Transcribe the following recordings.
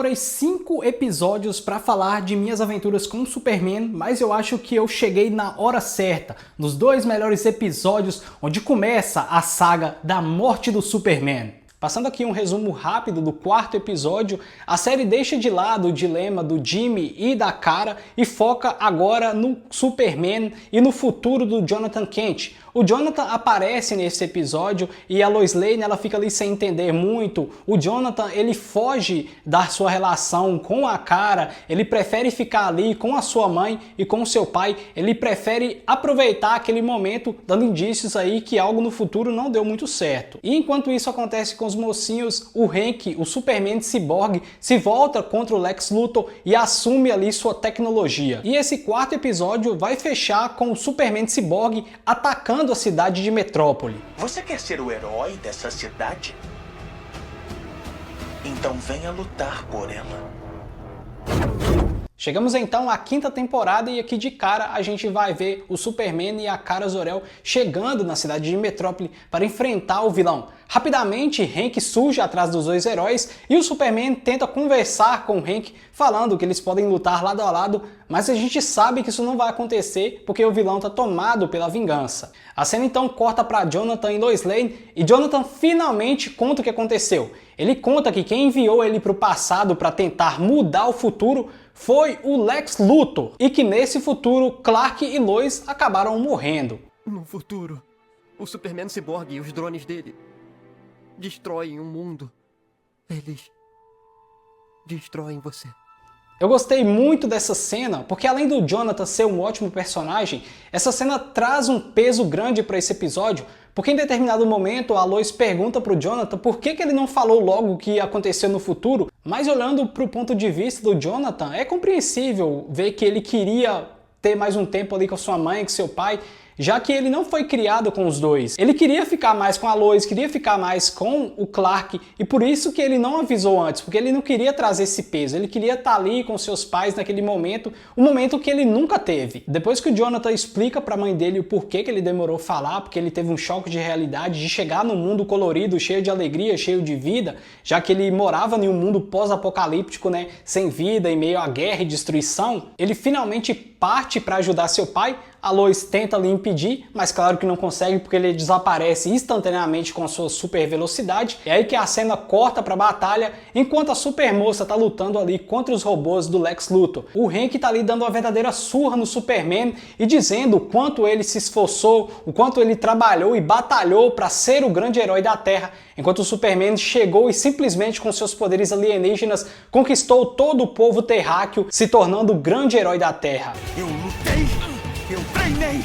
demorei 5 episódios para falar de minhas aventuras com o Superman, mas eu acho que eu cheguei na hora certa, nos 2 melhores episódios onde começa a saga da morte do Superman. Passando aqui um resumo rápido do 4º episódio, a série deixa de lado o dilema do Jimmy e da Kara e foca agora no Superman e no futuro do Jonathan Kent. O Jonathan aparece nesse episódio e a Lois Lane ela fica ali sem entender muito. O Jonathan ele foge da sua relação com a Kara, ele prefere ficar ali com a sua mãe e com o seu pai, ele prefere aproveitar aquele momento dando indícios aí que algo no futuro não deu muito certo. E enquanto isso acontece com os mocinhos, o Hank, o Superman ciborgue, se volta contra o Lex Luthor e assume ali sua tecnologia. E esse 4º episódio vai fechar com o Superman ciborgue atacando a cidade de Metrópole. Você quer ser o herói dessa cidade? Então venha lutar por ela. Chegamos então à 5ª temporada e aqui de cara a gente vai ver o Superman e a Kara Zor-El chegando na cidade de Metrópole para enfrentar o vilão. Rapidamente, Hank surge atrás dos 2 heróis e o Superman tenta conversar com o Hank, falando que eles podem lutar lado a lado, mas a gente sabe que isso não vai acontecer porque o vilão está tomado pela vingança. A cena então corta para Jonathan e Lois Lane e Jonathan finalmente conta o que aconteceu. Ele conta que quem enviou ele para o passado para tentar mudar o futuro foi o Lex Luthor e que nesse futuro Clark e Lois acabaram morrendo. No futuro, o Superman ciborgue e os drones dele destroem o mundo. Eles destroem você. Eu gostei muito dessa cena, porque além do Jonathan ser um ótimo personagem, essa cena traz um peso grande para esse episódio, porque em determinado momento a Lois pergunta para o Jonathan por que ele não falou logo o que ia acontecer no futuro, mas olhando para o ponto de vista do Jonathan, é compreensível ver que ele queria ter mais um tempo ali com sua mãe, com seu pai, já que ele não foi criado com os dois. Ele queria ficar mais com a Lois, queria ficar mais com o Clark, e por isso que ele não avisou antes, porque ele não queria trazer esse peso, ele queria estar ali com seus pais naquele momento, um momento que ele nunca teve. Depois que o Jonathan explica para a mãe dele o porquê que ele demorou a falar, porque ele teve um choque de realidade de chegar num mundo colorido, cheio de alegria, cheio de vida, já que ele morava em um mundo pós-apocalíptico, né, sem vida, em meio à guerra e destruição, ele finalmente parte para ajudar seu pai. A Lois tenta ali impedir, mas claro que não consegue porque ele desaparece instantaneamente com a sua super velocidade. É aí que a cena corta para a batalha, enquanto a Supermoça tá lutando ali contra os robôs do Lex Luthor. O Hank tá ali dando uma verdadeira surra no Superman e dizendo o quanto ele se esforçou, o quanto ele trabalhou e batalhou para ser o grande herói da Terra, enquanto o Superman chegou e simplesmente com seus poderes alienígenas conquistou todo o povo terráqueo, se tornando o grande herói da Terra. Eu lutei! Eu treinei!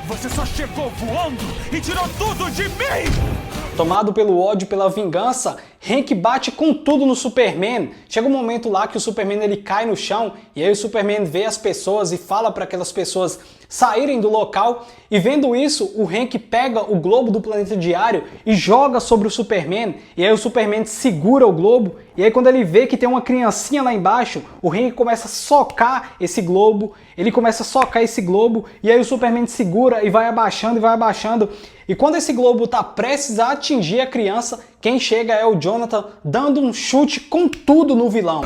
Você só chegou voando e tirou tudo de mim! Tomado pelo ódio e pela vingança, Hank bate com tudo no Superman. Chega um momento lá que o Superman ele cai no chão e aí o Superman vê as pessoas e fala para aquelas pessoas saírem do local, e vendo isso, o Hank pega o globo do planeta diário e joga sobre o Superman, e aí o Superman segura o globo, e aí quando ele vê que tem uma criancinha lá embaixo, o Hank começa a socar esse globo, e aí o Superman segura e vai abaixando, e quando esse globo tá prestes a atingir a criança, quem chega é o Jonathan dando um chute com tudo no vilão.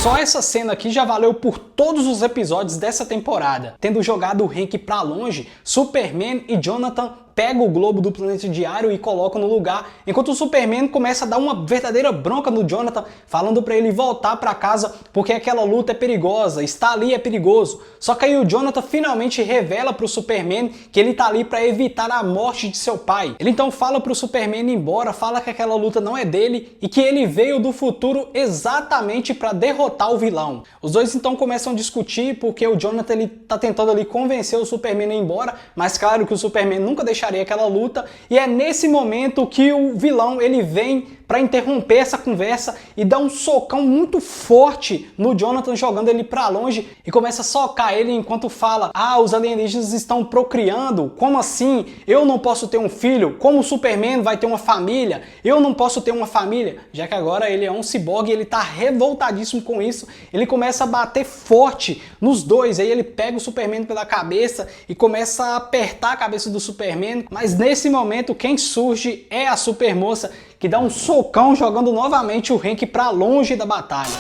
Só essa cena aqui já valeu por todos os episódios dessa temporada. Tendo jogado o Hank pra longe, Superman e Jonathan pegam o globo do planeta diário e colocam no lugar, enquanto o Superman começa a dar uma verdadeira bronca no Jonathan, falando pra ele voltar pra casa porque aquela luta é perigosa, estar ali é perigoso. Só que aí o Jonathan finalmente revela pro Superman que ele tá ali pra evitar a morte de seu pai. Ele então fala pro Superman ir embora, fala que aquela luta não é dele e que ele veio do futuro exatamente pra derrotar o vilão. Os dois então começam a discutir porque o Jonathan ele tá tentando ali convencer o Superman a ir embora, mas claro que o Superman nunca deixaria aquela luta, e é nesse momento que o vilão ele vem para interromper essa conversa e dá um socão muito forte no Jonathan, jogando ele para longe, e começa a socar ele enquanto fala: ah, os alienígenas estão procriando, como assim? Eu não posso ter um filho? Como o Superman vai ter uma família? Eu não posso ter uma família? Já que agora ele é um ciborgue e ele tá revoltadíssimo com isso, ele começa a bater forte nos dois, aí ele pega o Superman pela cabeça e começa a apertar a cabeça do Superman, mas nesse momento quem surge é a Supermoça, que dá um socão jogando novamente o Hank pra longe da batalha.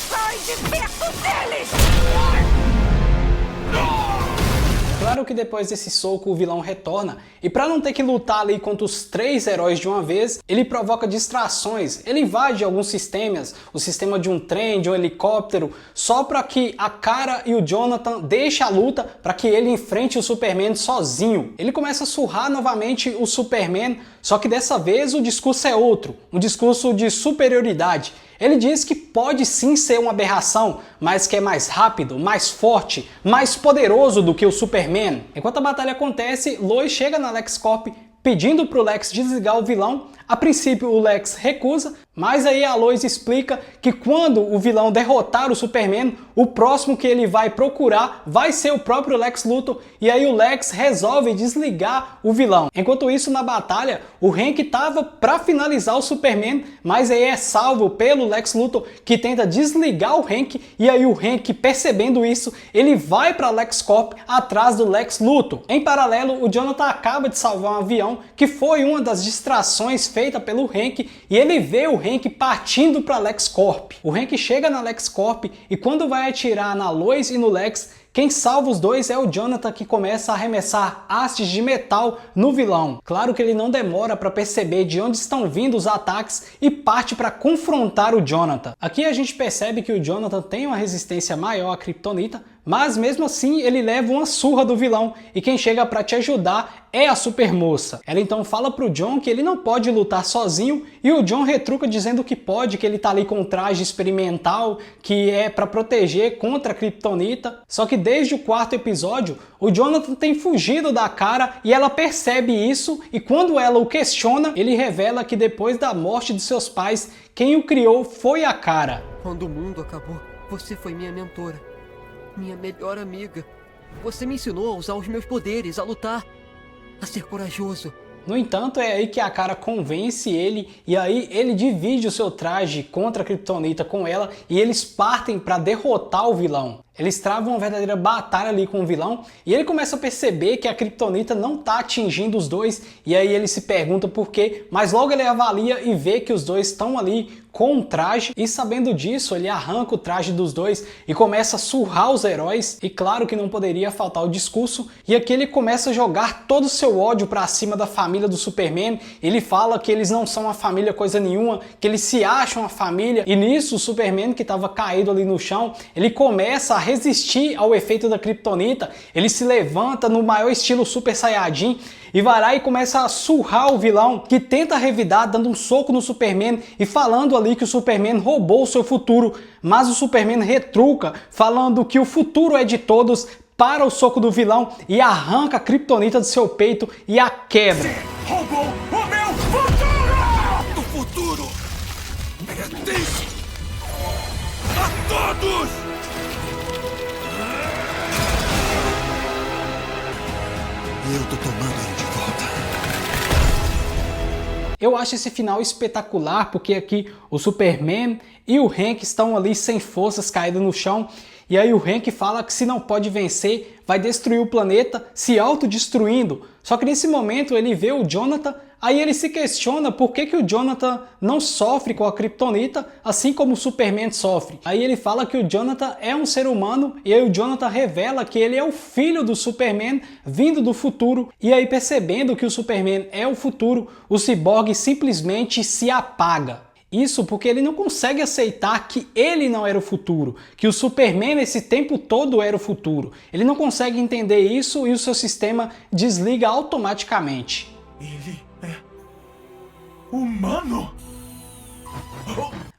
Sai de perto deles! Claro que depois desse soco o vilão retorna, e para não ter que lutar ali contra os 3 heróis de uma vez, ele provoca distrações, ele invade alguns sistemas, o sistema de um trem, de um helicóptero, só para que a Kara e o Jonathan deixem a luta para que ele enfrente o Superman sozinho. Ele começa a surrar novamente o Superman, só que dessa vez o discurso é outro, um discurso de superioridade. Ele diz que pode sim ser uma aberração, mas que é mais rápido, mais forte, mais poderoso do que o Superman. Enquanto a batalha acontece, Lois chega na LexCorp pedindo pro Lex desligar o vilão. A princípio o Lex recusa, mas aí a Lois explica que quando o vilão derrotar o Superman, o próximo que ele vai procurar vai ser o próprio Lex Luthor, e aí o Lex resolve desligar o vilão. Enquanto isso, na batalha, o Hank tava para finalizar o Superman, mas aí é salvo pelo Lex Luthor, que tenta desligar o Hank, e aí o Hank, percebendo isso, ele vai para LexCorp atrás do Lex Luthor. Em paralelo, o Jonathan acaba de salvar um avião, que foi uma das distrações feita pelo Hank, e ele vê o Hank partindo para LexCorp. O Hank chega na LexCorp e quando vai atirar na Lois e no Lex, quem salva os dois é o Jonathan, que começa a arremessar hastes de metal no vilão. Claro que ele não demora para perceber de onde estão vindo os ataques e parte para confrontar o Jonathan. Aqui a gente percebe que o Jonathan tem uma resistência maior à Kryptonita, mas mesmo assim ele leva uma surra do vilão, e quem chega para te ajudar é a Supermoça. Ela então fala pro John que ele não pode lutar sozinho, e o John retruca dizendo que pode, que ele tá ali com um traje experimental que é para proteger contra a Kryptonita. Só que desde o 4º episódio, o Jonathan tem fugido da Kara e ela percebe isso, e quando ela o questiona, ele revela que depois da morte de seus pais, quem o criou foi a Kara. Quando o mundo acabou, você foi minha mentora, minha melhor amiga. Você me ensinou a usar os meus poderes, a lutar, a ser corajoso. No entanto, é aí que a Kara convence ele, e aí ele divide o seu traje contra a Kryptonita com ela, e eles partem para derrotar o vilão. Eles travam uma verdadeira batalha ali com o vilão, e ele começa a perceber que a Kryptonita não está atingindo os dois, e aí ele se pergunta por quê, mas logo ele avalia e vê que os dois estão ali com um traje, e sabendo disso, ele arranca o traje dos dois e começa a surrar os heróis, e claro que não poderia faltar o discurso, e aqui ele começa a jogar todo o seu ódio para cima da família do Superman. Ele fala que eles não são uma família coisa nenhuma, que eles se acham uma família, e nisso o Superman, que estava caído ali no chão, ele começa a resistir ao efeito da Kryptonita, ele se levanta no maior estilo Super Saiyajin e vai lá e começa a surrar o vilão, que tenta revidar dando um soco no Superman e falando ali que o Superman roubou o seu futuro, mas o Superman retruca falando que o futuro é de todos, para o soco do vilão e arranca a Kryptonita do seu peito e a quebra. Você roubou o meu futuro! O futuro pertence a todos! Eu tô tomando ele de volta. Eu acho esse final espetacular, porque aqui o Superman e o Hank estão ali sem forças, caídos no chão, e aí o Hank fala que se não pode vencer, vai destruir o planeta, se autodestruindo. Só que nesse momento ele vê o Jonathan, aí ele se questiona por que o Jonathan não sofre com a Kryptonita, assim como o Superman sofre. Aí ele fala que o Jonathan é um ser humano, e aí o Jonathan revela que ele é o filho do Superman, vindo do futuro, e aí percebendo que o Superman é o futuro, o ciborgue simplesmente se apaga. Isso porque ele não consegue aceitar que ele não era o futuro, que o Superman esse tempo todo era o futuro. Ele não consegue entender isso e o seu sistema desliga automaticamente. Ele é humano?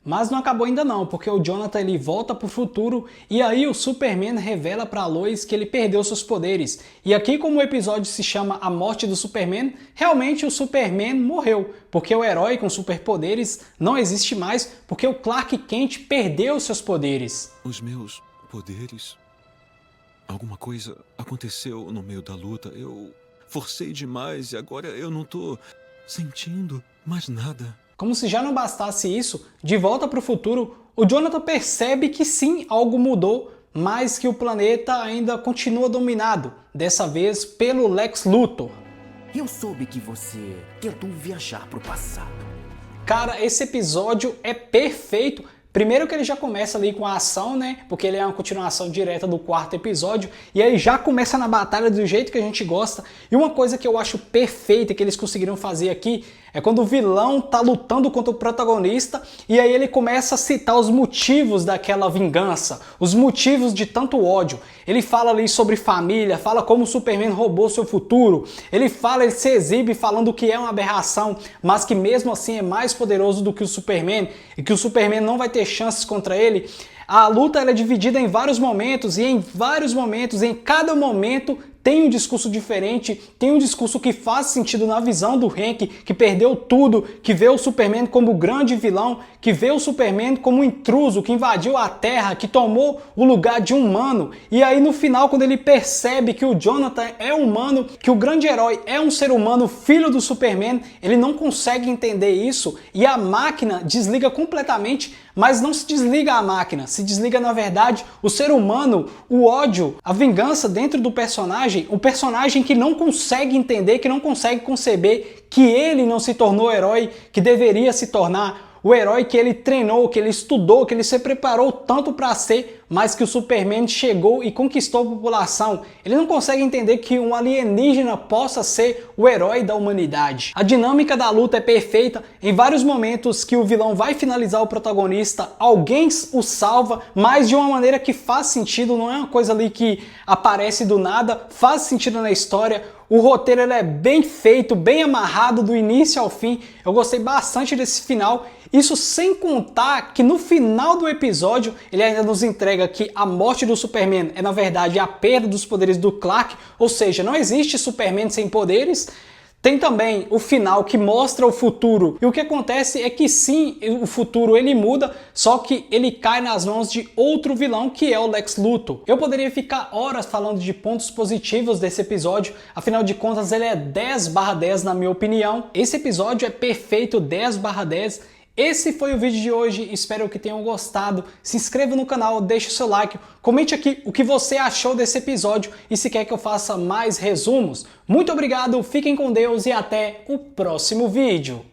Mas não acabou ainda não, porque o Jonathan ele volta pro futuro e aí o Superman revela pra Lois que ele perdeu seus poderes. E aqui, como o episódio se chama A Morte do Superman, realmente o Superman morreu, porque o herói com superpoderes não existe mais, porque o Clark Kent perdeu seus poderes. Os meus poderes? Alguma coisa aconteceu no meio da luta. Eu forcei demais e agora eu não tô sentindo mais nada. Como se já não bastasse isso, de volta para o futuro, o Jonathan percebe que sim, algo mudou, mas que o planeta ainda continua dominado, dessa vez pelo Lex Luthor. Eu soube que você tentou viajar pro passado. Cara, esse episódio é perfeito. Primeiro que ele já começa ali com a ação, né? Porque ele é uma continuação direta do quarto episódio. E aí já começa na batalha do jeito que a gente gosta. E uma coisa que eu acho perfeita que eles conseguiram fazer aqui é quando o vilão tá lutando contra o protagonista e aí ele começa a citar os motivos daquela vingança, os motivos de tanto ódio. Ele fala ali sobre família, fala como o Superman roubou seu futuro. Ele se exibe falando que é uma aberração, mas que mesmo assim é mais poderoso do que o Superman e que o Superman não vai ter chances contra ele. A luta ela é dividida em vários momentos e em cada momento tem um discurso diferente, tem um discurso que faz sentido na visão do Hank, que perdeu tudo, que vê o Superman como o grande vilão, que vê o Superman como um intruso, que invadiu a Terra, que tomou o lugar de um humano. E aí no final, quando ele percebe que o Jonathan é humano, que o grande herói é um ser humano, filho do Superman, ele não consegue entender isso e a máquina desliga completamente, mas não se desliga a máquina, se desliga na verdade o ser humano, o ódio, a vingança dentro do personagem, um personagem que não consegue entender, que não consegue conceber que ele não se tornou o herói que deveria se tornar, o herói que ele treinou, que ele estudou, que ele se preparou tanto para ser, mas que o Superman chegou e conquistou a população. Ele não consegue entender que um alienígena possa ser o herói da humanidade. A dinâmica da luta é perfeita. Em vários momentos que o vilão vai finalizar o protagonista, alguém o salva, mas de uma maneira que faz sentido, não é uma coisa ali que aparece do nada, faz sentido na história. O roteiro ele é bem feito, bem amarrado do início ao fim. Eu gostei bastante desse final. Isso sem contar que no final do episódio ele ainda nos entrega que a morte do Superman é na verdade a perda dos poderes do Clark, ou seja, não existe Superman sem poderes. Tem também o final que mostra o futuro e o que acontece é que sim, o futuro ele muda, só que ele cai nas mãos de outro vilão que é o Lex Luthor. Eu poderia ficar horas falando de pontos positivos desse episódio, afinal de contas ele é 10/10 na minha opinião. Esse episódio é perfeito, 10/10. Esse foi o vídeo de hoje, espero que tenham gostado. Se inscreva no canal, deixe o seu like, comente aqui o que você achou desse episódio e se quer que eu faça mais resumos. Muito obrigado, fiquem com Deus e até o próximo vídeo.